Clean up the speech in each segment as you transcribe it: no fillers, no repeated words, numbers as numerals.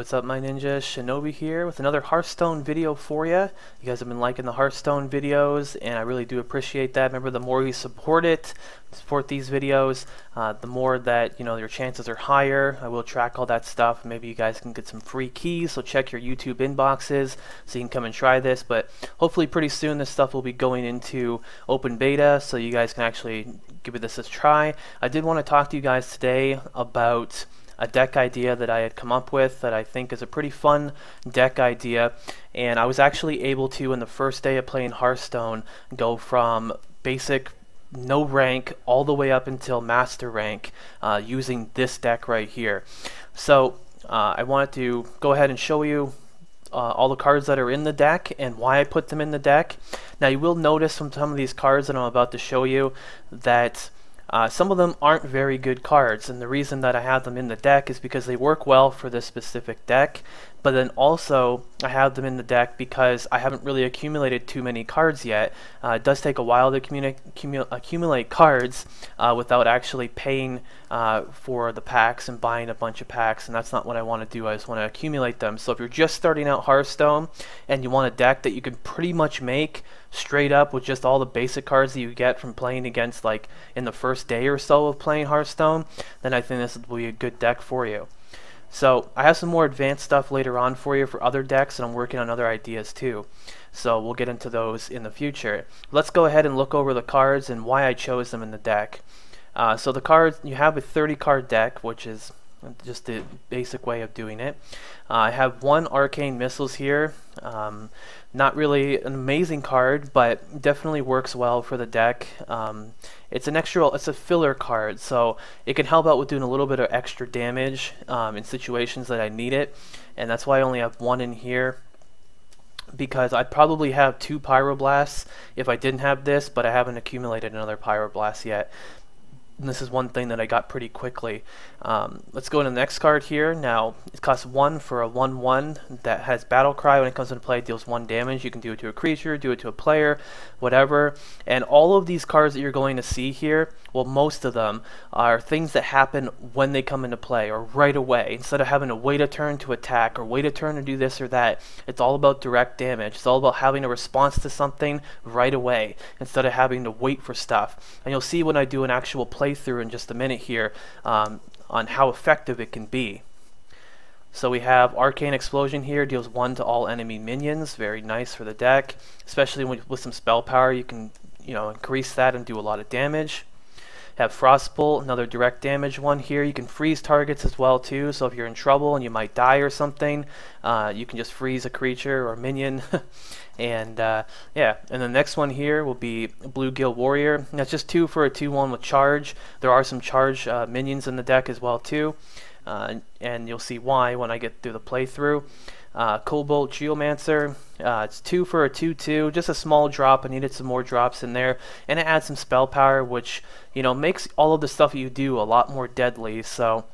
What's up, my ninjas? Shinobi here with another Hearthstone video for you. You guys have been liking the Hearthstone videos, and I really do appreciate that. Remember, the more you support these videos, the more that, your chances are higher. I will track all that stuff. Maybe you guys can get some free keys, so check your YouTube inboxes so you can come and try this. But hopefully pretty soon this stuff will be going into open beta, so you guys can actually give this a try. I did want to talk to you guys today about a deck idea that I had come up with that I think is a pretty fun deck idea, and I was actually able to, in the first day of playing Hearthstone, go from basic no rank all the way up until master rank using this deck right here. So I wanted to go ahead and show you all the cards that are in the deck and why I put them in the deck. Now, you will notice from some of these cards that I'm about to show you that some of them aren't very good cards, and the reason that I have them in the deck is because they work well for this specific deck, but then also I have them in the deck because I haven't really accumulated too many cards yet. It does take a while to accumulate cards without actually paying for the packs and buying a bunch of packs, and that's not what I want to do. I just want to accumulate them. So if you're just starting out Hearthstone and you want a deck that you can pretty much make straight up with just all the basic cards that you get from playing against, like in the first day or so of playing Hearthstone, then I think this will be a good deck for you. So I have some more advanced stuff later on for you for other decks, and I'm working on other ideas too. So we'll get into those in the future. Let's go ahead and look over the cards and why I chose them in the deck. So the cards, you have a 30 card deck, which is just the basic way of doing it. I have one Arcane Missiles here. Not really an amazing card, but definitely works well for the deck. It's a filler card, so it can help out with doing a little bit of extra damage in situations that I need it, and that's why I only have one in here, because I'd probably have 2 Pyroblasts if I didn't have this, but I haven't accumulated another Pyroblast yet. And this is one thing that I got pretty quickly. Let's go to the next card here. Now, it costs 1 for a 1/1 that has Battle Cry. When it comes into play, it deals 1 damage. You can do it to a creature, do it to a player, whatever. And all of these cards that you're going to see here, well, most of them are things that happen when they come into play, or right away. Instead of having to wait a turn to attack, or wait a turn to do this or that, it's all about direct damage. It's all about having a response to something right away, instead of having to wait for stuff. And you'll see when I do an actual playthrough in just a minute here on how effective it can be. So we have Arcane Explosion here, deals 1 to all enemy minions. Very nice for the deck, especially with some spell power. You can increase that and do a lot of damage. Have Frostbolt, another direct damage one here. You can freeze targets as well too, so if you're in trouble and you might die or something, you can just freeze a creature or minion. And yeah, and the next one here will be Bluegill Warrior. That's just 2 for a 2/1 with charge. There are some charge minions in the deck as well too, and you'll see why when I get through the playthrough. Kobold Geomancer, it's 2 for a 2/2, just a small drop. I needed some more drops in there, and it adds some spell power, which makes all of the stuff you do a lot more deadly. So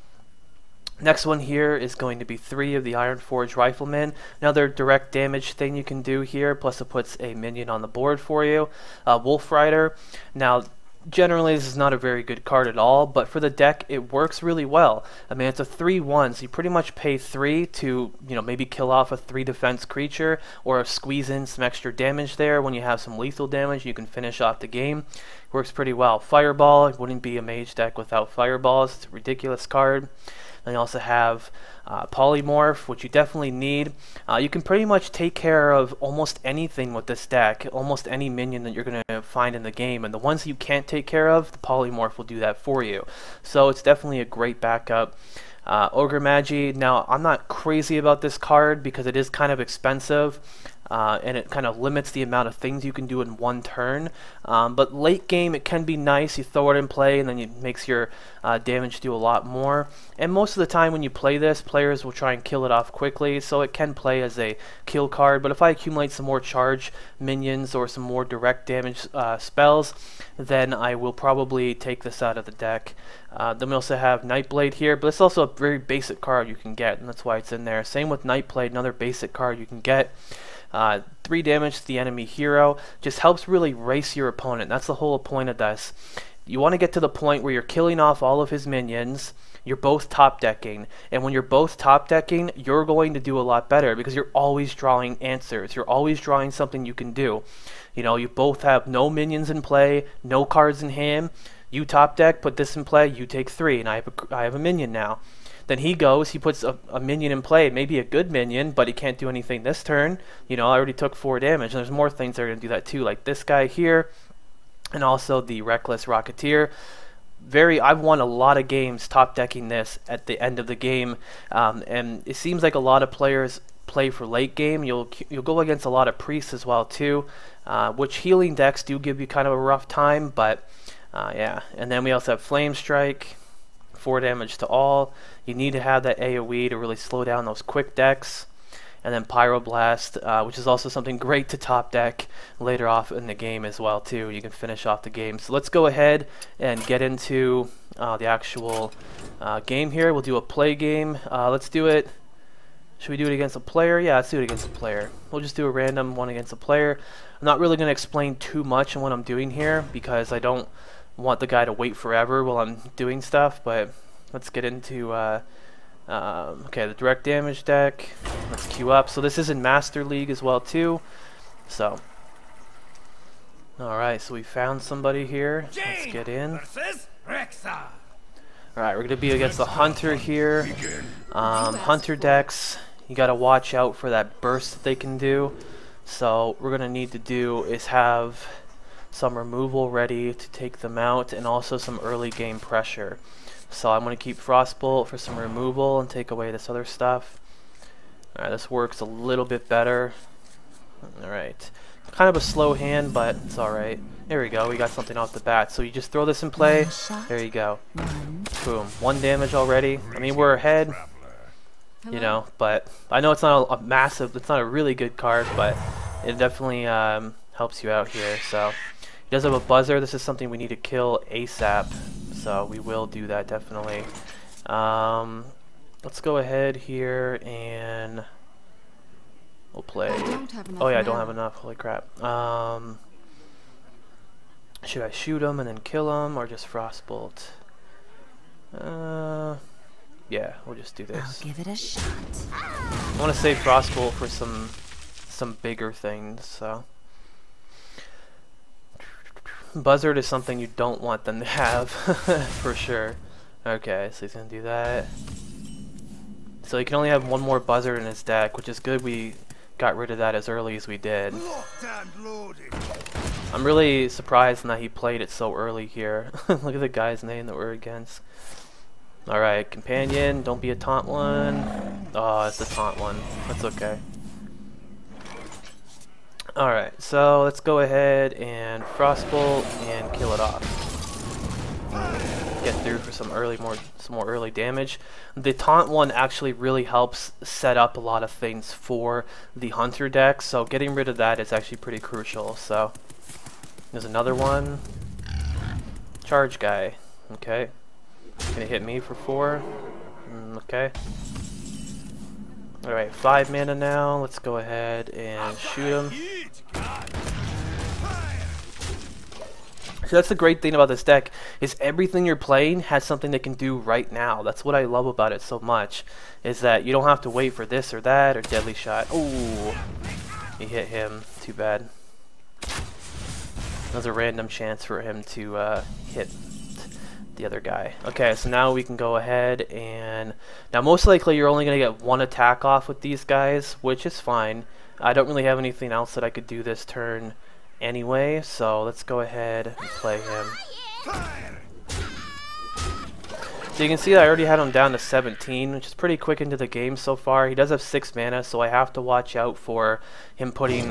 next one here is going to be 3 of the Ironforge Riflemen. Another direct damage thing you can do here, plus it puts a minion on the board for you. Wolf Rider. Now, generally this is not a very good card at all, but for the deck it works really well. I mean, it's a 3/1, so you pretty much pay 3 to maybe kill off a 3 defense creature, or squeeze in some extra damage there. When you have some lethal damage, you can finish off the game. Works pretty well. Fireball, it wouldn't be a mage deck without fireballs. It's a ridiculous card. Then you also have Polymorph, which you definitely need. You can pretty much take care of almost anything with this deck, almost any minion that you're going to find in the game, and the ones you can't take care of, the Polymorph will do that for you. So it's definitely a great backup. Ogre Mage, now I'm not crazy about this card because it is kind of expensive. And it kind of limits the amount of things you can do in one turn, but late game it can be nice. You throw it in play and then it makes your damage do a lot more, and most of the time when you play this, players will try and kill it off quickly, so it can play as a kill card. But if I accumulate some more charge minions or some more direct damage spells, then I will probably take this out of the deck. Then we also have Nightblade here, but it's also a very basic card you can get, and that's why it's in there. Same with Nightblade, another basic card you can get. 3 damage to the enemy hero, just helps really race your opponent. That's the whole point of this. you want to get to the point where you're killing off all of his minions. You're both top decking, and when you're both top decking, you're going to do a lot better because you're always drawing answers. You're always drawing something you can do. You know, you both have no minions in play, no cards in hand. You top deck, put this in play, you take 3, and I have a minion now. Then he goes, he puts a minion in play, maybe a good minion, but he can't do anything this turn. You know, I already took 4 damage, and there's more things that are going to do that too, like this guy here, and also the Reckless Rocketeer. I've won a lot of games top decking this at the end of the game, and it seems like a lot of players play for late game. You'll go against a lot of priests as well too, which healing decks do give you kind of a rough time, but yeah. And then we also have Flame Strike, 4 damage to all. You need to have that AoE to really slow down those quick decks. And then Pyroblast, which is also something great to top deck later off in the game as well too. You can finish off the game. So let's go ahead and get into the actual game here. We'll do a play game. Let's do it. Should we do it against a player? Yeah, let's do it against a player. We'll just do a random one against a player. I'm not really going to explain too much on what I'm doing here because I don't want the guy to wait forever while I'm doing stuff. But let's get into okay, the direct damage deck. Let's queue up. So this is in Master League as well too. So, alright, so we found somebody here. Let's get in. Alright, we're going to be against the Hunter here. Hunter decks, you got to watch out for that burst that they can do. So what we're going to need to do is have some removal ready to take them out, and also some early game pressure. So I'm going to keep Frostbolt for some removal and take away this other stuff. Alright, this works a little bit better. Alright. Kind of a slow hand, but it's alright. There we go, we got something off the bat. So you just throw this in play. There you go. Boom. 1 damage already. I mean, we're ahead. You know, but I know it's not a massive, it's not a really good card, but it definitely helps you out here. So he does have a buzzer. This is something we need to kill ASAP. So we will do that definitely. Let's go ahead here and we'll play. Oh yeah, I don't have enough. Holy crap. Should I shoot him and then kill him, or just Frostbolt? Yeah, we'll just do this. I'll give it a shot. I want to save Frostbolt for some bigger things. So Buzzard is something you don't want them to have for sure. Okay, so he's gonna do that. So he can only have 1 more Buzzard in his deck, which is good. We got rid of that as early as we did. I'm really surprised that he played it so early here. Look at the guy's name that we're against. Alright, Companion, don't be a taunt one. Oh, it's a taunt one. That's okay. Alright, so let's go ahead and Frostbolt and kill it off. Get through for some more early damage. The taunt one actually really helps set up a lot of things for the Hunter deck, so getting rid of that is actually pretty crucial. So there's another one. Charge guy. Okay. Gonna hit me for 4. Okay. Alright, 5 mana now. Let's go ahead and shoot him. So that's the great thing about this deck, is everything you're playing has something they can do right now. That's what I love about it so much, is that you don't have to wait for this or that or Deadly Shot. Ooh, he hit him. Too bad. That was a random chance for him to hit the other guy. Okay, so now we can go ahead and... Now most likely you're only going to get 1 attack off with these guys, which is fine. I don't really have anything else that I could do this turn anyway, so let's go ahead and play him. So you can see that I already had him down to 17, which is pretty quick into the game so far. He does have 6 mana, so I have to watch out for him putting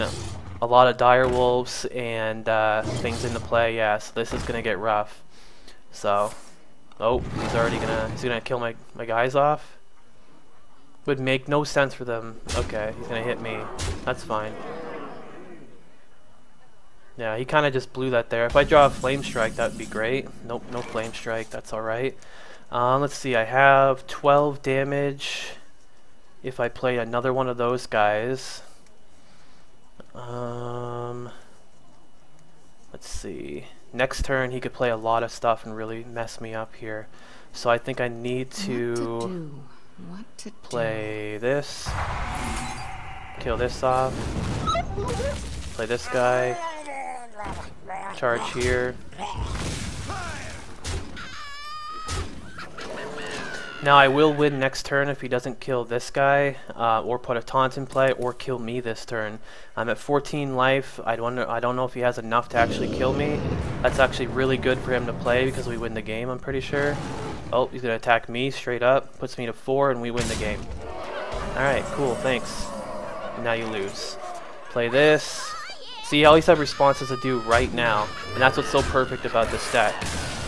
a lot of Dire Wolves and things into play. Yeah, so this is gonna get rough. So, oh, he's gonna kill my guys off. Would make no sense for them. Okay, he's gonna hit me. That's fine. Yeah, he kind of just blew that there. If I draw a Flame Strike, that would be great. Nope, no Flame Strike. That's alright. Let's see. I have 12 damage if I play another one of those guys. Let's see. next turn he could play a lot of stuff and really mess me up here. So I think I need to play this, kill this off, play this guy, charge here. Now I will win next turn if he doesn't kill this guy, or put a taunt in play, or kill me this turn. I'm at 14 life. I don't know if he has enough to actually kill me. That's actually really good for him to play because we win the game, I'm pretty sure. Oh, he's gonna attack me straight up, puts me to 4, and we win the game. Alright, cool, thanks. Now you lose. Play this. See, all these have responses to do right now, and that's what's so perfect about this deck,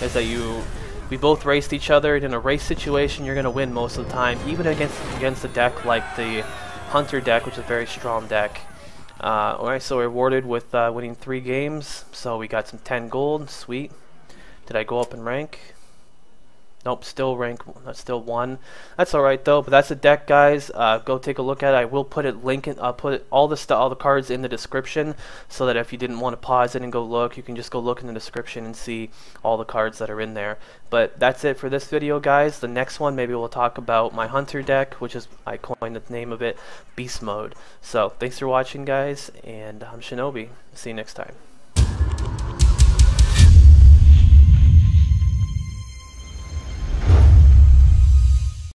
is that we both raced each other, and in a race situation you're going to win most of the time, even against a deck like the Hunter deck, which is a very strong deck. Alright, so we're rewarded with winning 3 games, so we got some 10 gold, sweet. Did I go up in rank? Nope, still rank, still 1. That's alright though, but that's the deck, guys. Go take a look at it. I will put all the cards in the description, so that if you didn't want to pause it and go look, you can just go look in the description and see all the cards that are in there. But that's it for this video, guys. The next one, maybe we'll talk about my Hunter deck, which is, I coined the name of it, Beast Mode. So, thanks for watching, guys, and I'm Shinobi. See you next time.